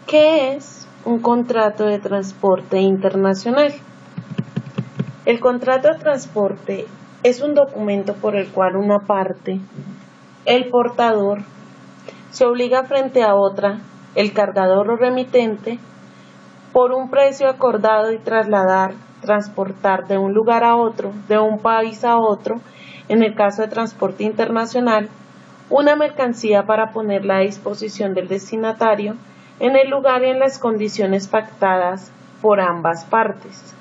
¿Qué es un contrato de transporte internacional? El contrato de transporte es un documento por el cual una parte, el portador, se obliga frente a otra, el cargador o remitente, por un precio acordado y transportar de un lugar a otro, de un país a otro, en el caso de transporte internacional, una mercancía para ponerla a disposición del destinatario en el lugar y en las condiciones pactadas por ambas partes.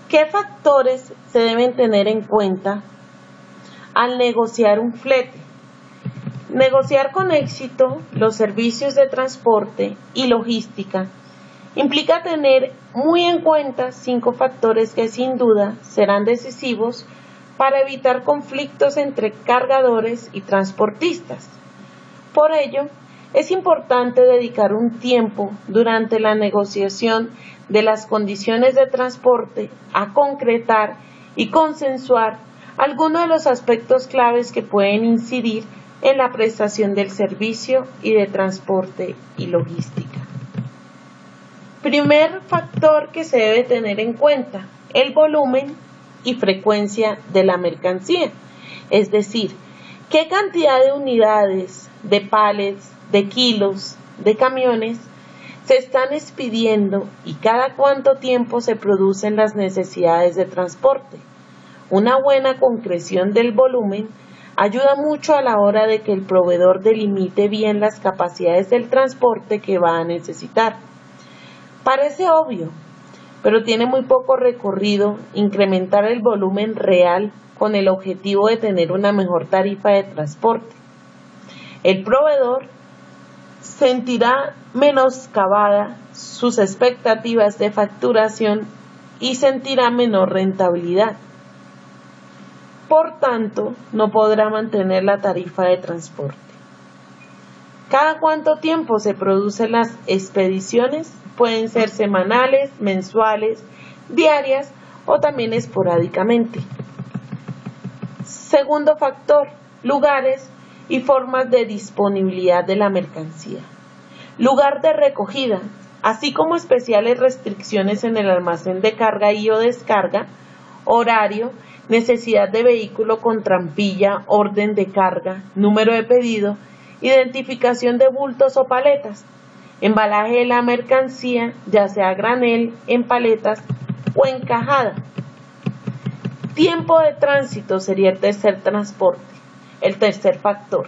¿Qué factores se deben tener en cuenta al negociar un flete? Negociar con éxito los servicios de transporte y logística implica tener muy en cuenta 5 factores que sin duda serán decisivos para evitar conflictos entre cargadores y transportistas. Por ello, es importante dedicar un tiempo durante la negociación de las condiciones de transporte a concretar y consensuar algunos de los aspectos claves que pueden incidir en la prestación del servicio y de transporte y logística. Primer factor que se debe tener en cuenta, el volumen y frecuencia de la mercancía, es decir, qué cantidad de unidades, de pallets, de kilos, de camiones se están expidiendo y cada cuánto tiempo se producen las necesidades de transporte. Una buena concreción del volumen ayuda mucho a la hora de que el proveedor delimite bien las capacidades del transporte que va a necesitar. Parece obvio, pero tiene muy poco recorrido incrementar el volumen real con el objetivo de tener una mejor tarifa de transporte. El proveedor sentirá menoscabada sus expectativas de facturación y sentirá menor rentabilidad. Por tanto, no podrá mantener la tarifa de transporte. ¿Cada cuánto tiempo se producen las expediciones? Pueden ser semanales, mensuales, diarias o también esporádicamente. Segundo factor, lugares y formas de disponibilidad de la mercancía. Lugar de recogida, así como especiales restricciones en el almacén de carga y o descarga, horario, necesidad de vehículo con trampilla, orden de carga, número de pedido, identificación de bultos o paletas, embalaje de la mercancía, ya sea a granel, en paletas o encajada. Tiempo de tránsito sería el tercer factor.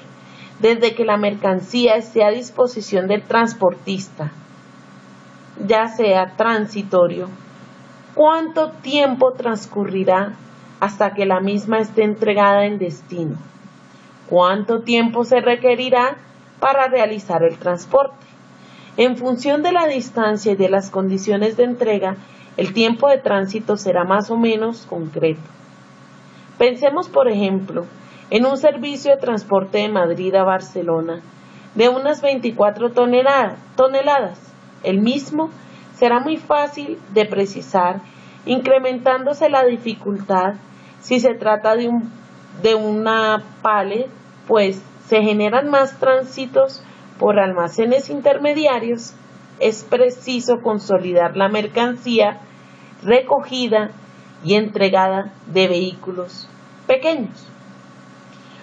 Desde que la mercancía esté a disposición del transportista, ya sea transitorio, ¿cuánto tiempo transcurrirá hasta que la misma esté entregada en destino? ¿Cuánto tiempo se requerirá para realizar el transporte? En función de la distancia y de las condiciones de entrega, el tiempo de tránsito será más o menos concreto. Pensemos, por ejemplo, en un servicio de transporte de Madrid a Barcelona de unas 24 toneladas. El mismo será muy fácil de precisar, incrementándose la dificultad si se trata de una pallet, pues se generan más tránsitos por almacenes intermediarios. Es preciso consolidar la mercancía recogida y entregada de vehículos pequeños.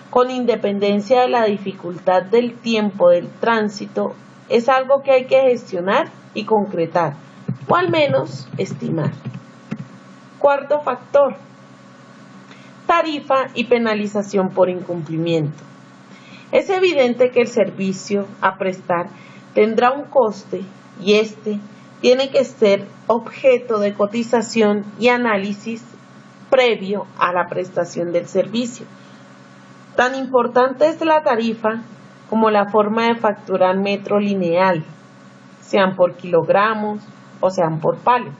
Con independencia de la dificultad del tiempo del tránsito, es algo que hay que gestionar y concretar, o al menos estimar. Cuarto factor, tarifa y penalización por incumplimiento. Es evidente que el servicio a prestar tendrá un coste y este tiene que ser objeto de cotización y análisis previo a la prestación del servicio. Tan importante es la tarifa como la forma de facturar metro lineal, sean por kilogramos o sean por pallets,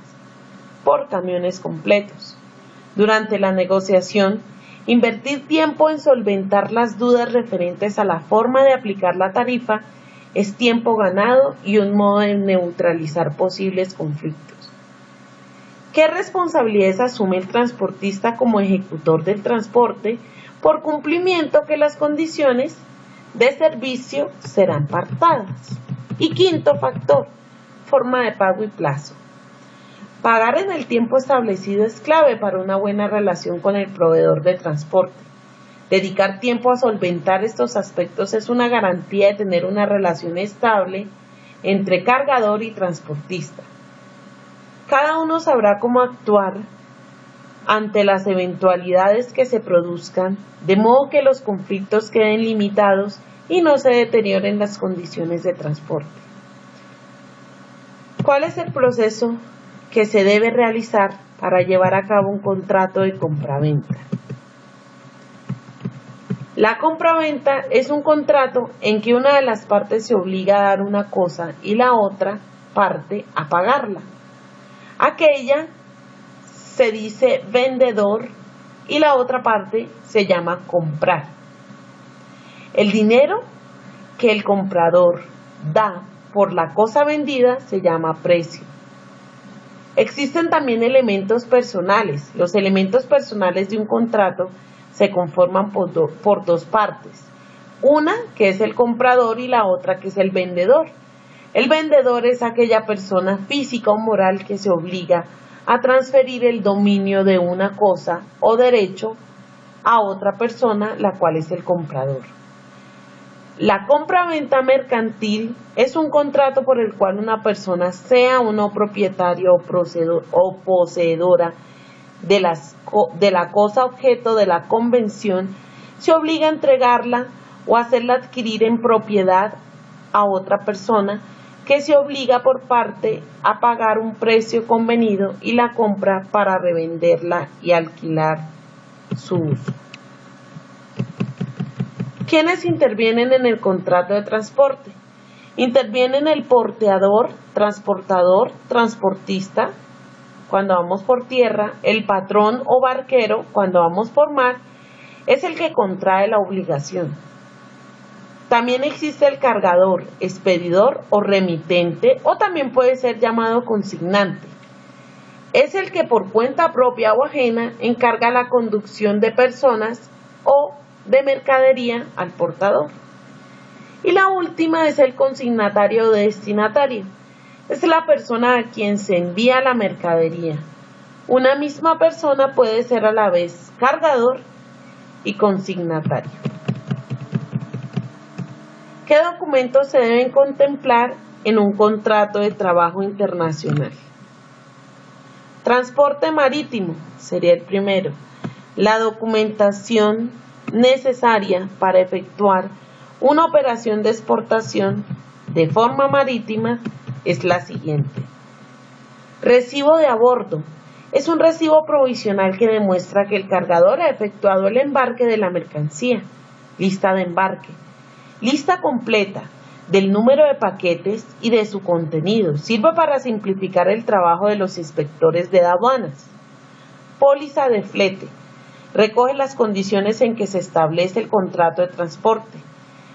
por camiones completos. Durante la negociación, invertir tiempo en solventar las dudas referentes a la forma de aplicar la tarifa es tiempo ganado y un modo de neutralizar posibles conflictos. ¿Qué responsabilidades asume el transportista como ejecutor del transporte por cumplimiento que las condiciones de servicio serán pactadas? Y quinto factor, forma de pago y plazo. Pagar en el tiempo establecido es clave para una buena relación con el proveedor de transporte. Dedicar tiempo a solventar estos aspectos es una garantía de tener una relación estable entre cargador y transportista. Cada uno sabrá cómo actuar ante las eventualidades que se produzcan, de modo que los conflictos queden limitados y no se deterioren las condiciones de transporte. ¿Cuál es el proceso que se debe realizar para llevar a cabo un contrato de compraventa? La compraventa es un contrato en que una de las partes se obliga a dar una cosa y la otra parte a pagarla. Aquella se dice vendedor y la otra parte se llama comprar. El dinero que el comprador da por la cosa vendida se llama precio. Existen también elementos personales. Los elementos personales de un contrato se conforman por dos partes. Una que es el comprador y la otra que es el vendedor. El vendedor es aquella persona física o moral que se obliga a transferir el dominio de una cosa o derecho a otra persona, la cual es el comprador. La compraventa mercantil es un contrato por el cual una persona, sea o no propietaria o poseedora de la cosa objeto de la convención, se obliga a entregarla o hacerla adquirir en propiedad a otra persona, que se obliga por parte a pagar un precio convenido y la compra para revenderla y alquilar su uso. ¿Quiénes intervienen en el contrato de transporte? Intervienen el porteador, transportador, transportista, cuando vamos por tierra. El patrón o barquero, cuando vamos por mar, es el que contrae la obligación. También existe el cargador, expedidor o remitente, o también puede ser llamado consignante. Es el que por cuenta propia o ajena encarga la conducción de personas o de mercadería al portador. Y la última es el consignatario o destinatario. Es la persona a quien se envía la mercadería. Una misma persona puede ser a la vez cargador y consignatario. ¿Qué documentos se deben contemplar en un contrato de trabajo internacional? Transporte marítimo sería el primero. La documentación necesaria para efectuar una operación de exportación de forma marítima es la siguiente. Recibo de a bordo. Es un recibo provisional que demuestra que el cargador ha efectuado el embarque de la mercancía. Lista de embarque. Lista completa del número de paquetes y de su contenido. Sirve para simplificar el trabajo de los inspectores de aduanas. Póliza de flete. Recoge las condiciones en que se establece el contrato de transporte.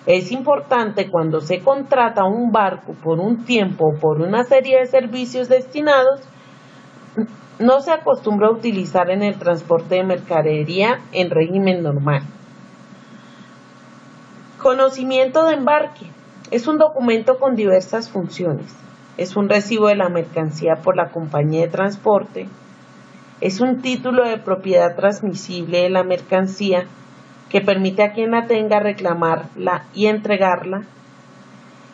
Es importante cuando se contrata un barco por un tiempo o por una serie de servicios destinados, no se acostumbra a utilizar en el transporte de mercadería en régimen normal. Conocimiento de embarque. Es un documento con diversas funciones. Es un recibo de la mercancía por la compañía de transporte. Es un título de propiedad transmisible de la mercancía que permite a quien la tenga reclamarla y entregarla.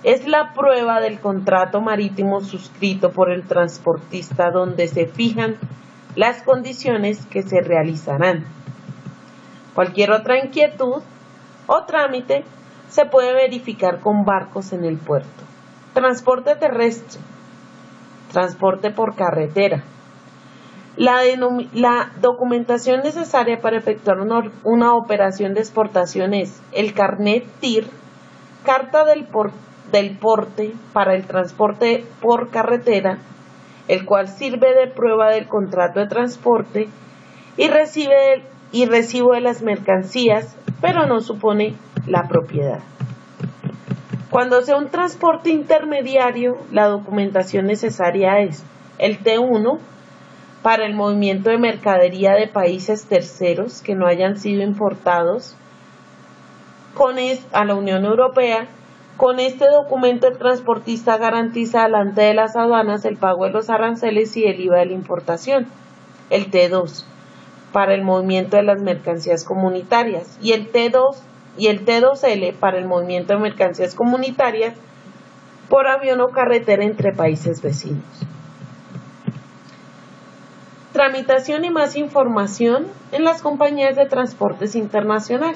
Es la prueba del contrato marítimo suscrito por el transportista, donde se fijan las condiciones que se realizarán. Cualquier otra inquietud o trámite se puede verificar con barcos en el puerto. Transporte terrestre. Transporte por carretera. La documentación necesaria para efectuar una operación de exportación es el carnet TIR, carta del porte para el transporte por carretera, el cual sirve de prueba del contrato de transporte y recibo de las mercancías, pero no supone la propiedad. Cuando sea un transporte intermediario, la documentación necesaria es el T1 para el movimiento de mercadería de países terceros que no hayan sido importados a la Unión Europea, Con este documento el transportista garantiza delante de las aduanas el pago de los aranceles y el IVA de la importación. El T2 para el movimiento de las mercancías comunitarias y el T2L para el movimiento de mercancías comunitarias por avión o carretera entre países vecinos. Tramitación y más información en las compañías de transportes internacional.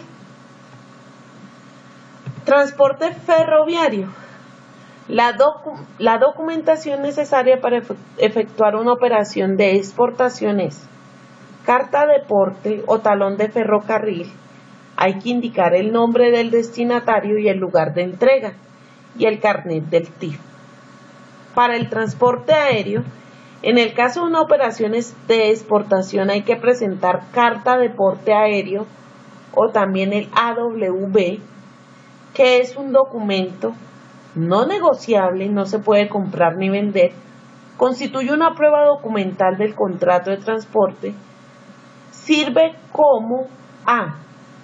Transporte ferroviario. La documentación necesaria para efectuar una operación de exportación es carta de porte o talón de ferrocarril. Hay que indicar el nombre del destinatario y el lugar de entrega y el carnet del TIF. Para el transporte aéreo, en el caso de una operación de exportación hay que presentar carta de porte aéreo o también el AWB, que es un documento no negociable, no se puede comprar ni vender, constituye una prueba documental del contrato de transporte, sirve como A.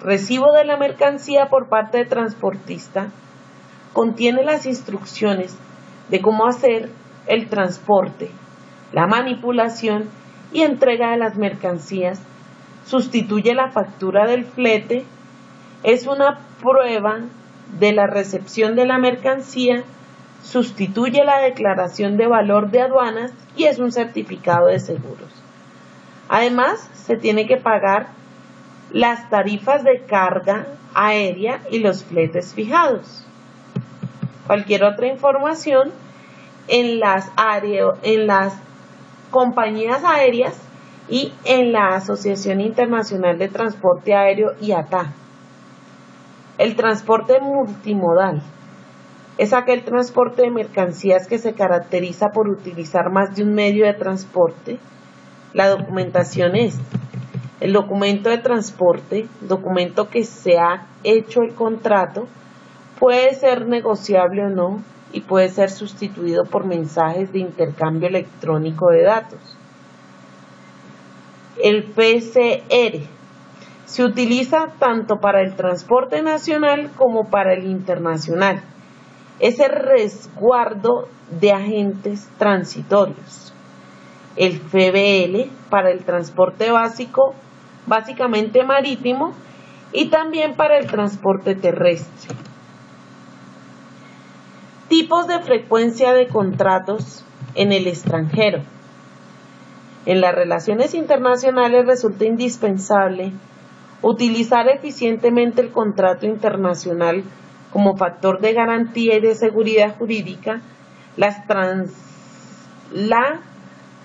Recibo de la mercancía por parte del transportista, contiene las instrucciones de cómo hacer el transporte, la manipulación y entrega de las mercancías, sustituye la factura del flete, es una prueba de la recepción de la mercancía, sustituye la declaración de valor de aduanas y es un certificado de seguros. Además, se tiene que pagar las tarifas de carga aérea y los fletes fijados. Cualquier otra información en las compañías aéreas y en la Asociación Internacional de Transporte Aéreo IATA. El transporte multimodal es aquel transporte de mercancías que se caracteriza por utilizar más de un medio de transporte. La documentación es el documento de transporte, documento que se ha hecho el contrato, puede ser negociable o no y puede ser sustituido por mensajes de intercambio electrónico de datos. El PCR se utiliza tanto para el transporte nacional como para el internacional. Es el resguardo de agentes transitorios. El FBL para el transporte básicamente marítimo y también para el transporte terrestre. Tipos de frecuencia de contratos en el extranjero. En las relaciones internacionales resulta indispensable utilizar eficientemente el contrato internacional como factor de garantía y de seguridad jurídica, la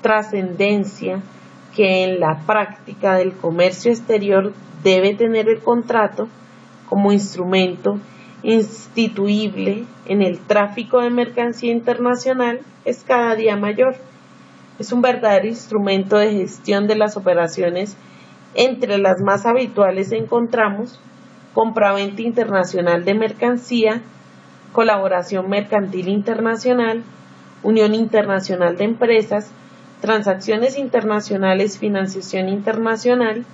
trascendencia que en la práctica del comercio exterior debe tener el contrato como instrumento instituible en el tráfico de mercancía internacional es cada día mayor. Es un verdadero instrumento de gestión de las operaciones. Entre las más habituales encontramos compraventa internacional de mercancía, colaboración mercantil internacional, unión internacional de empresas, transacciones internacionales, financiación internacional,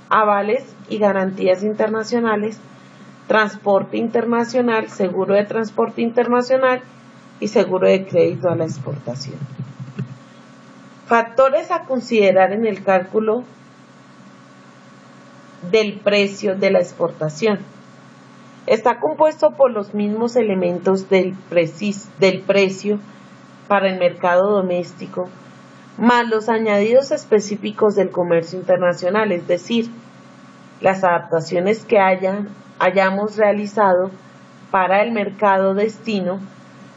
avales y garantías internacionales, transporte internacional, seguro de transporte internacional y seguro de crédito a la exportación. Factores a considerar en el cálculo del precio de la exportación. Está compuesto por los mismos elementos del precio para el mercado doméstico, más los añadidos específicos del comercio internacional, es decir, las adaptaciones que hayamos realizado para el mercado destino.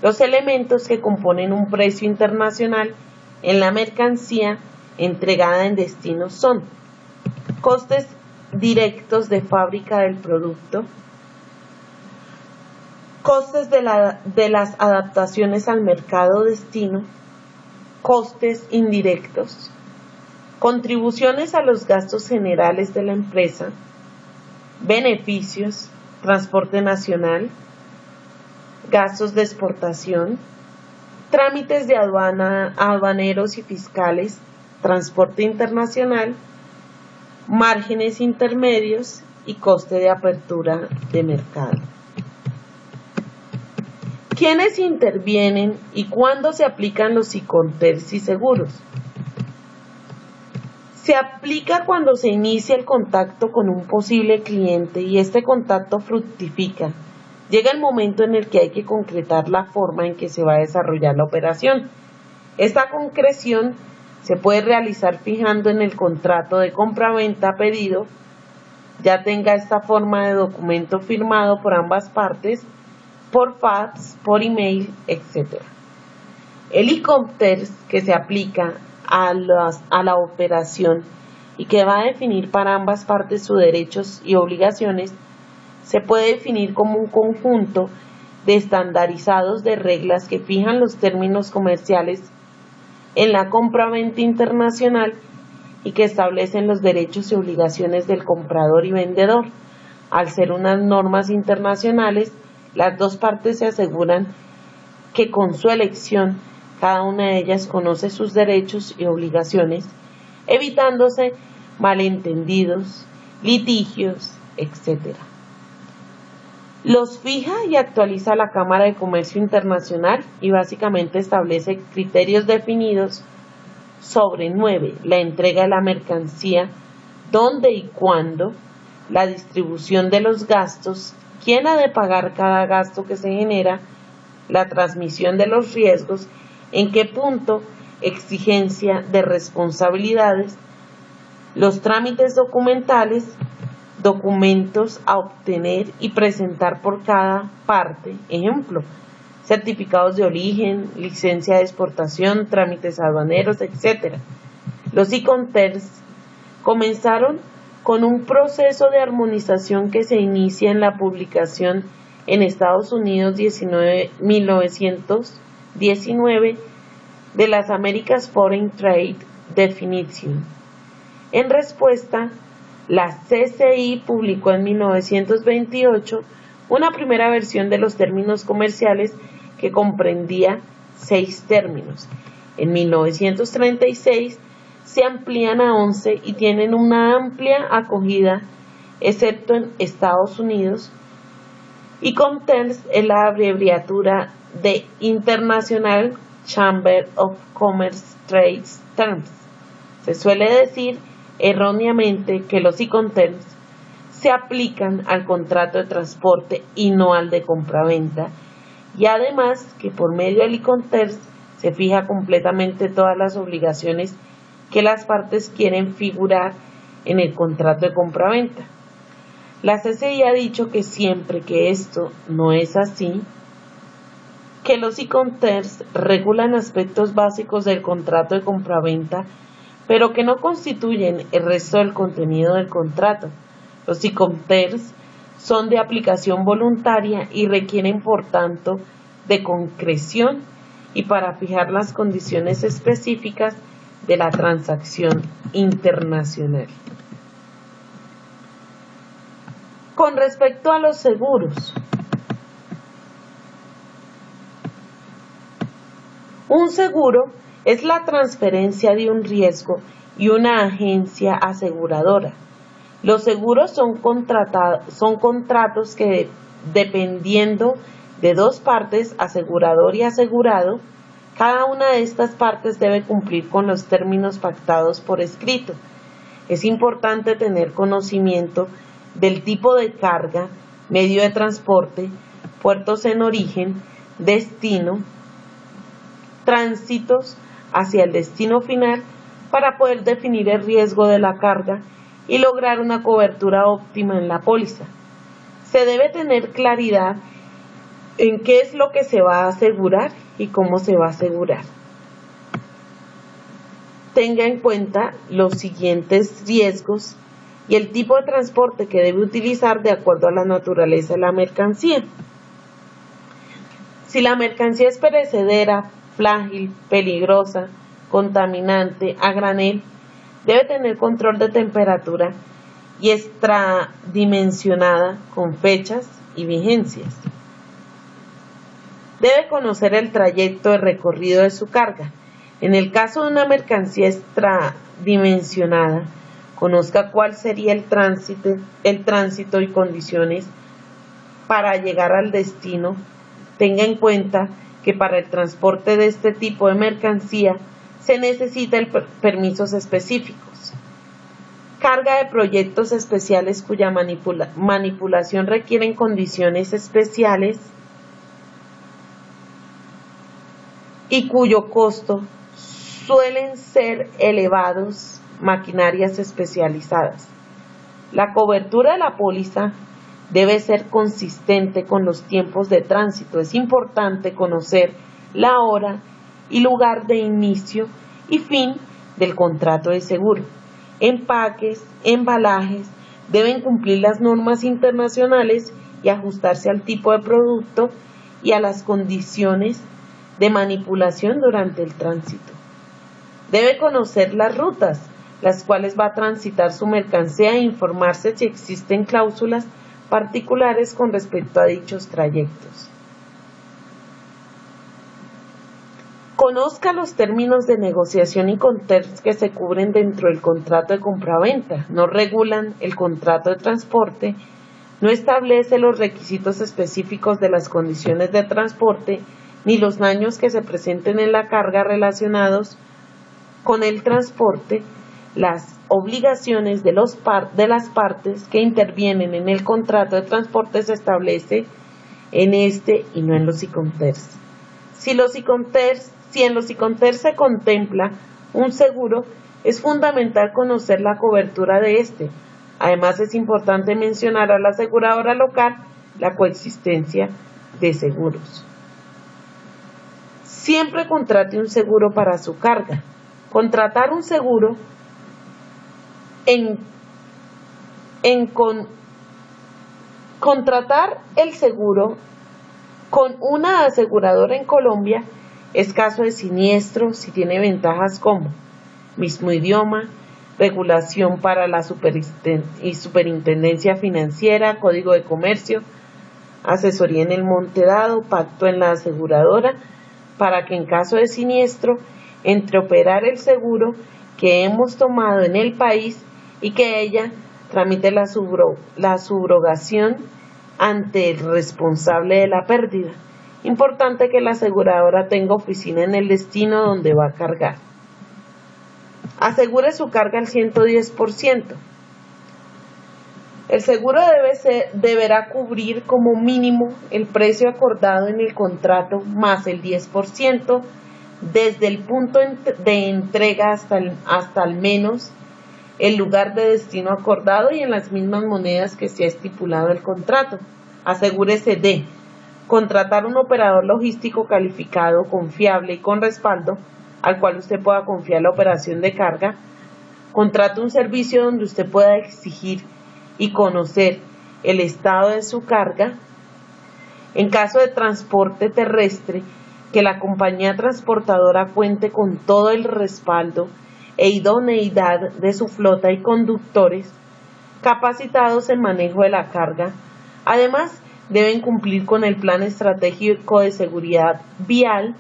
Los elementos que componen un precio internacional en la mercancía entregada en destino son costes directos de fábrica del producto, costes de las adaptaciones al mercado destino, costes indirectos, contribuciones a los gastos generales de la empresa, beneficios, transporte nacional, gastos de exportación, trámites de aduaneros y fiscales, transporte internacional, márgenes intermedios y coste de apertura de mercado. ¿Quiénes intervienen y cuándo se aplican los Iconters y seguros? Se aplica cuando se inicia el contacto con un posible cliente y este contacto fructifica. Llega el momento en el que hay que concretar la forma en que se va a desarrollar la operación. Esta concreción se puede realizar fijando en el contrato de compra-venta pedido, ya tenga esta forma de documento firmado por ambas partes, por fax, por email, etc. El Iconter que se aplica a la operación y que va a definir para ambas partes sus derechos y obligaciones, se puede definir como un conjunto de estandarizados de reglas que fijan los términos comerciales en la compra-venta internacional y que establecen los derechos y obligaciones del comprador y vendedor. Al ser unas normas internacionales, las dos partes se aseguran que con su elección cada una de ellas conoce sus derechos y obligaciones, evitándose malentendidos, litigios, etc. Los fija y actualiza la Cámara de Comercio Internacional y básicamente establece criterios definidos sobre 9. La entrega de la mercancía, dónde y cuándo, la distribución de los gastos, quién ha de pagar cada gasto que se genera, la transmisión de los riesgos, en qué punto, exigencia de responsabilidades, los trámites documentales, documentos a obtener y presentar por cada parte, ejemplo, certificados de origen, licencia de exportación, trámites aduaneros, etc. Los Iconters comenzaron con un proceso de armonización que se inicia en la publicación en Estados Unidos 1919 de las America's Foreign Trade Definition. En respuesta, la CCI publicó en 1928 una primera versión de los términos comerciales que comprendía 6 términos. En 1936 se amplían a 11 y tienen una amplia acogida, excepto en Estados Unidos. Iconters es la abreviatura de International Chamber of Commerce Trade Terms. Se suele decir erróneamente que los Iconters se aplican al contrato de transporte y no al de compraventa, y además que por medio del Iconters se fija completamente todas las obligaciones que las partes quieren figurar en el contrato de compraventa. La CCI ha dicho que siempre que esto no es así, que los Iconters regulan aspectos básicos del contrato de compraventa, pero que no constituyen el resto del contenido del contrato. Los Iconters son de aplicación voluntaria y requieren, por tanto, de concreción y para fijar las condiciones específicas de la transacción internacional. Con respecto a los seguros, un seguro es la transferencia de un riesgo y una agencia aseguradora. Los seguros son contratos que, dependiendo de dos partes, asegurador y asegurado, cada una de estas partes debe cumplir con los términos pactados por escrito. Es importante tener conocimiento del tipo de carga, medio de transporte, puertos en origen, destino, tránsitos hacia el destino final para poder definir el riesgo de la carga y lograr una cobertura óptima en la póliza. Se debe tener claridad en qué es lo que se va a asegurar y cómo se va a asegurar. Tenga en cuenta los siguientes riesgos y el tipo de transporte que debe utilizar de acuerdo a la naturaleza de la mercancía. Si la mercancía es perecedera, frágil, peligrosa, contaminante, a granel, debe tener control de temperatura y extradimensionada con fechas y vigencias. Debe conocer el trayecto de recorrido de su carga. En el caso de una mercancía extradimensionada, conozca cuál sería el tránsito y condiciones para llegar al destino, Tenga en cuenta que para el transporte de este tipo de mercancía se necesitan permisos específicos. Carga de proyectos especiales cuya manipulación requieren condiciones especiales y cuyo costo suelen ser elevados, maquinarias especializadas. La cobertura de la póliza debe ser consistente con los tiempos de tránsito. Es importante conocer la hora y lugar de inicio y fin del contrato de seguro. Empaques, embalajes deben cumplir las normas internacionales y ajustarse al tipo de producto y a las condiciones de manipulación durante el tránsito. Debe conocer las rutas, las cuales va a transitar su mercancía e informarse si existen cláusulas particulares con respecto a dichos trayectos. Conozca los términos de negociación y contextos que se cubren dentro del contrato de compraventa. No regulan el contrato de transporte, no establece los requisitos específicos de las condiciones de transporte, ni los daños que se presenten en la carga relacionados con el transporte, las obligaciones de las partes que intervienen en el contrato de transporte se establece en este y no en los ICONTERS. Si en los ICONTERS se contempla un seguro, es fundamental conocer la cobertura de este. Además, es importante mencionar a la aseguradora local la coexistencia de seguros. Siempre contrate un seguro para su carga. Contratar un seguro contratar el seguro con una aseguradora en Colombia es caso de siniestro si tiene ventajas como mismo idioma, regulación para la superintendencia financiera, código de comercio, asesoría en el monte dado, pacto en la aseguradora, para que en caso de siniestro, entre operar el seguro que hemos tomado en el país y que ella tramite la subrogación ante el responsable de la pérdida. Importante que la aseguradora tenga oficina en el destino donde va a cargar. Asegure su carga al 110%. El seguro deberá cubrir como mínimo el precio acordado en el contrato más el 10% desde el punto de entrega hasta al menos el lugar de destino acordado y en las mismas monedas que se ha estipulado el contrato. Asegúrese de contratar un operador logístico calificado, confiable y con respaldo, al cual usted pueda confiar la operación de carga. Contrate un servicio donde usted pueda exigir y conocer el estado de su carga. En caso de transporte terrestre, que la compañía transportadora cuente con todo el respaldo e idoneidad de su flota y conductores capacitados en manejo de la carga. Además, deben cumplir con el Plan Estratégico de Seguridad Vial,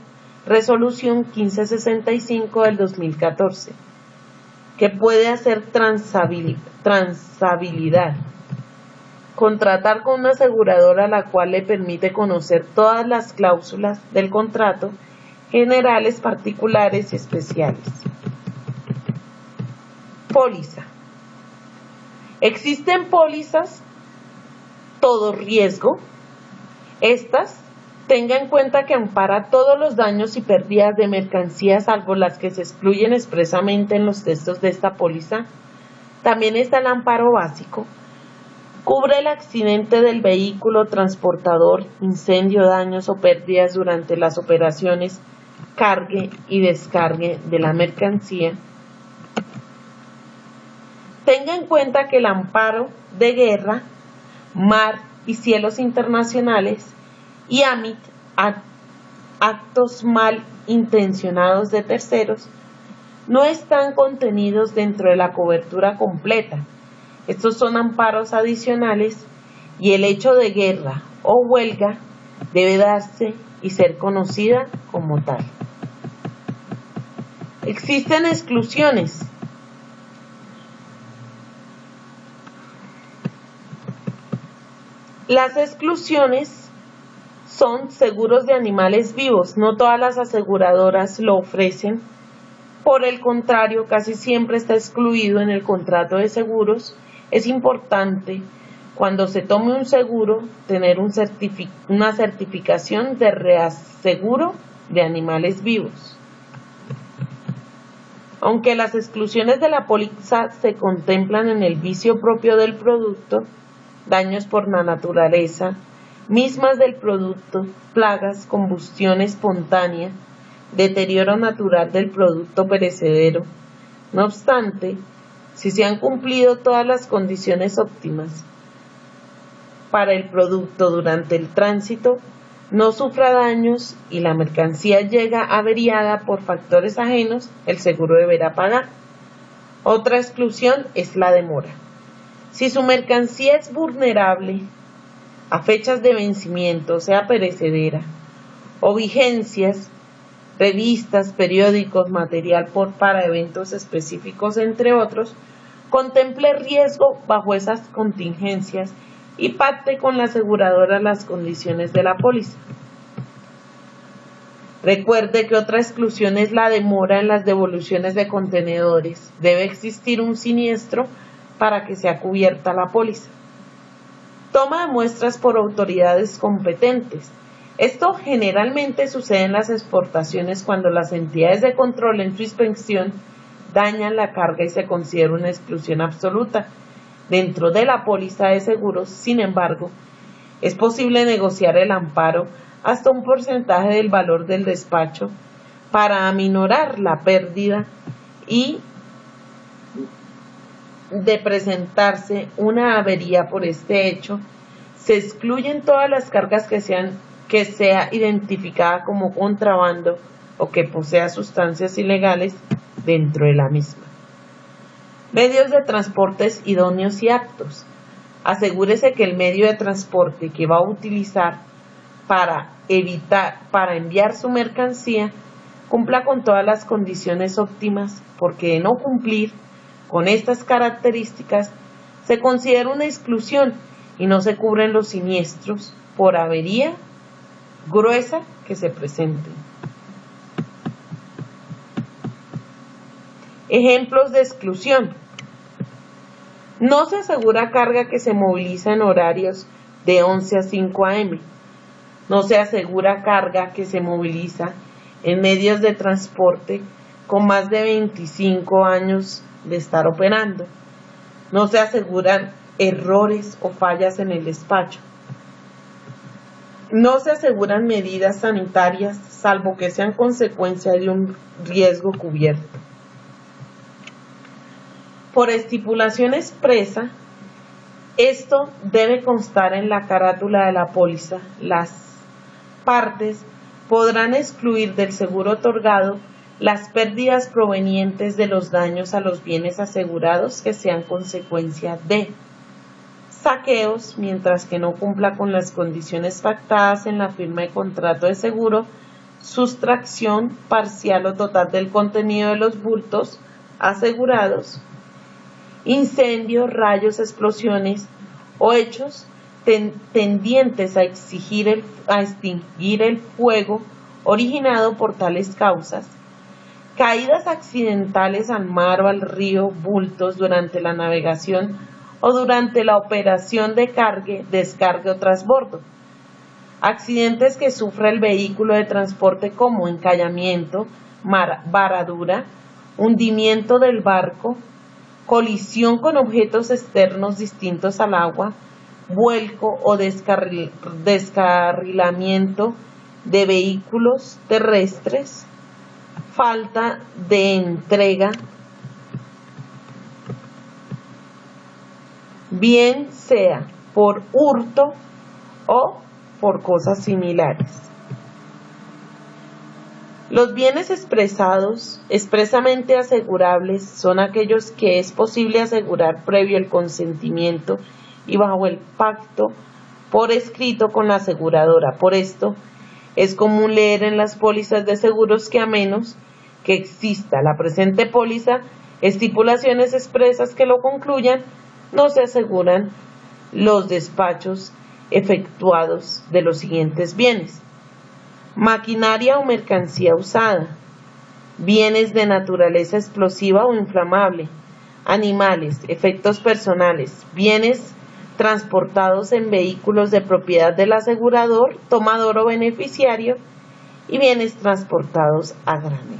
Resolución 1565 del 2014, que puede hacer transabilidad. Contratar con una aseguradora a la cual le permite conocer todas las cláusulas del contrato, generales, particulares y especiales. Póliza. Existen pólizas todo riesgo. Estas, tenga en cuenta que ampara todos los daños y pérdidas de mercancías, salvo las que se excluyen expresamente en los textos de esta póliza. También está el amparo básico. Cubre el accidente del vehículo transportador, incendio, daños o pérdidas durante las operaciones, cargue y descargue de la mercancía. Tenga en cuenta que el amparo de guerra, mar y cielos internacionales y AMIT, actos mal intencionados de terceros, no están contenidos dentro de la cobertura completa. Estos son amparos adicionales y el hecho de guerra o huelga debe darse y ser conocida como tal. Existen exclusiones. Las exclusiones son seguros de animales vivos. No todas las aseguradoras lo ofrecen. Por el contrario, casi siempre está excluido en el contrato de seguros. Es importante, cuando se tome un seguro, tener una certificación de reaseguro de animales vivos. Aunque las exclusiones de la póliza se contemplan en el vicio propio del producto, daños por la naturaleza, mismas del producto, plagas, combustión espontánea, deterioro natural del producto perecedero. No obstante, si se han cumplido todas las condiciones óptimas para el producto durante el tránsito, no sufra daños y la mercancía llega averiada por factores ajenos, el seguro deberá pagar. Otra exclusión es la demora. Si su mercancía es vulnerable a fechas de vencimiento, sea perecedera, o vigencias, revistas, periódicos, material para eventos específicos, entre otros, contemple riesgo bajo esas contingencias y pacte con la aseguradora las condiciones de la póliza. Recuerde que otra exclusión es la demora en las devoluciones de contenedores. Debe existir un siniestro para que sea cubierta la póliza. Toma de muestras por autoridades competentes. Esto generalmente sucede en las exportaciones cuando las entidades de control en su inspección dañan la carga y se considera una exclusión absoluta. Dentro de la póliza de seguros, sin embargo, es posible negociar el amparo hasta un porcentaje del valor del despacho para aminorar la pérdida y de presentarse una avería por este hecho, se excluyen todas las cargas que sea identificada como contrabando o que posea sustancias ilegales dentro de la misma. Medios de transportes idóneos y aptos. Asegúrese que el medio de transporte que va a utilizar para enviar su mercancía cumpla con todas las condiciones óptimas, porque de no cumplir con estas características se considera una exclusión y no se cubren los siniestros por avería gruesa que se presenten. Ejemplos de exclusión. No se asegura carga que se moviliza en horarios de 11 a 5 a.m. No se asegura carga que se moviliza en medios de transporte con más de 25 años de estar operando. No se aseguran errores o fallas en el despacho. No se aseguran medidas sanitarias salvo que sean consecuencia de un riesgo cubierto. Por estipulación expresa, esto debe constar en la carátula de la póliza. Las partes podrán excluir del seguro otorgado las pérdidas provenientes de los daños a los bienes asegurados que sean consecuencia de saqueos, mientras que no cumpla con las condiciones pactadas en la firma de contrato de seguro, sustracción parcial o total del contenido de los bultos asegurados, incendios, rayos, explosiones o hechos tendientes a extinguir el fuego originado por tales causas, caídas accidentales al mar o al río, bultos durante la navegación o durante la operación de cargue, descargue o transbordo, accidentes que sufra el vehículo de transporte como encallamiento, varadura, hundimiento del barco, colisión con objetos externos distintos al agua, vuelco o descarrilamiento de vehículos terrestres, falta de entrega, bien sea por hurto o por cosas similares. Los bienes expresamente asegurables son aquellos que es posible asegurar previo el consentimiento y bajo el pacto por escrito con la aseguradora. Por esto, es común leer en las pólizas de seguros que a menos que exista la presente póliza, estipulaciones expresas que lo concluyan, no se aseguran los despachos efectuados de los siguientes bienes: maquinaria o mercancía usada, bienes de naturaleza explosiva o inflamable, animales, efectos personales, bienes transportados en vehículos de propiedad del asegurador, tomador o beneficiario, y bienes transportados a granel.